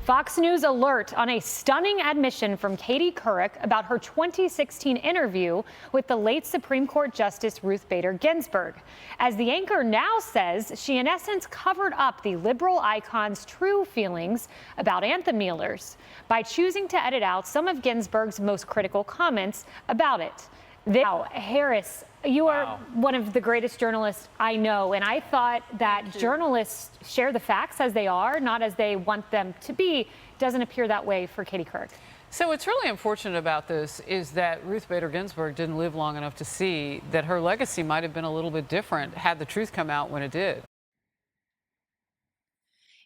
Fox News alert on a stunning admission from Katie Couric about her 2016 interview with the late Supreme Court Justice Ruth Bader Ginsburg. As the anchor now says, she in essence covered up the liberal icon's true feelings about anthem kneelers by choosing to edit out some of Ginsburg's most critical comments about it. Now, Harris, you are one of the greatest journalists I know, and I thought that journalists share the facts as they are, not as they want them to be. Doesn't appear that way for Katie Couric. So what's really unfortunate about this is that Ruth Bader Ginsburg didn't live long enough to see that her legacy might have been a little bit different had the truth come out when it did.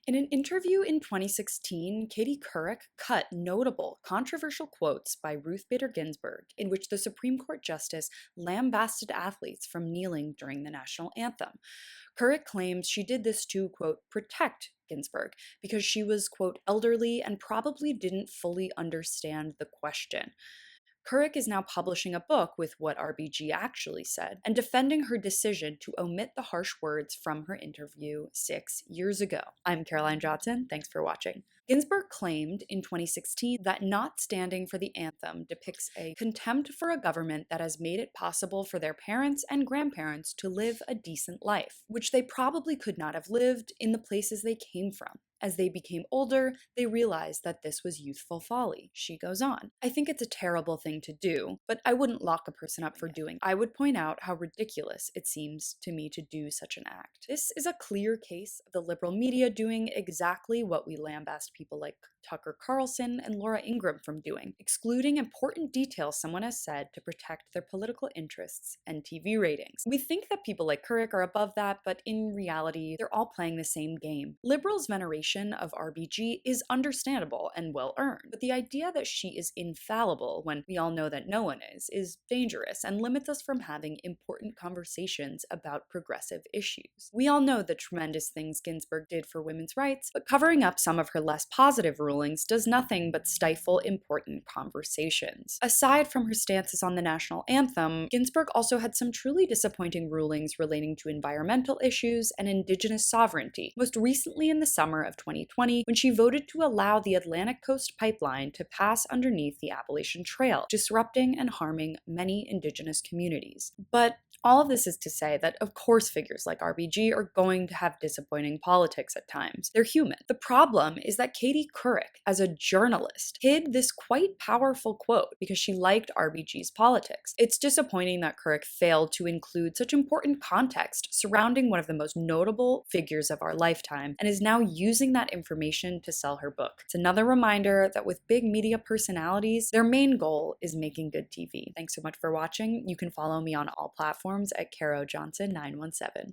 In an interview in 2016, Katie Couric cut notable, controversial quotes by Ruth Bader Ginsburg in which the Supreme Court Justice lambasted athletes from kneeling during the national anthem. Couric claims she did this to, quote, protect Ginsburg because she was, quote, elderly and probably didn't fully understand the question. Couric is now publishing a book with what RBG actually said and defending her decision to omit the harsh words from her interview 6 years ago. I'm Caroline Johnson. Thanks for watching. Ginsburg claimed in 2016 that not standing for the anthem depicts a contempt for a government that has made it possible for their parents and grandparents to live a decent life, which they probably could not have lived in the places they came from. As they became older, they realized that this was youthful folly. She goes on. I think it's a terrible thing to do, but I wouldn't lock a person up for doing it. I would point out how ridiculous it seems to me to do such an act. This is a clear case of the liberal media doing exactly what we lambast people like Tucker Carlson and Laura Ingraham from doing, excluding important details someone has said to protect their political interests and TV ratings. We think that people like Couric are above that, but in reality, they're all playing the same game. Liberals' veneration of RBG is understandable and well-earned, but the idea that she is infallible when we all know that no one is dangerous and limits us from having important conversations about progressive issues. We all know the tremendous things Ginsburg did for women's rights, but covering up some of her less positive rulings does nothing but stifle important conversations. Aside from her stances on the national anthem, Ginsburg also had some truly disappointing rulings relating to environmental issues and indigenous sovereignty, most recently in the summer of 2020 when she voted to allow the Atlantic Coast Pipeline to pass underneath the Appalachian Trail, disrupting and harming many indigenous communities. But all of this is to say that, of course, figures like RBG are going to have disappointing politics at times. They're human. The problem is that Katie Couric, as a journalist, hid this quite powerful quote because she liked RBG's politics. It's disappointing that Couric failed to include such important context surrounding one of the most notable figures of our lifetime and is now using that information to sell her book. It's another reminder that with big media personalities, their main goal is making good TV. Thanks so much for watching. You can follow me on all platforms at Caro Johnson 917.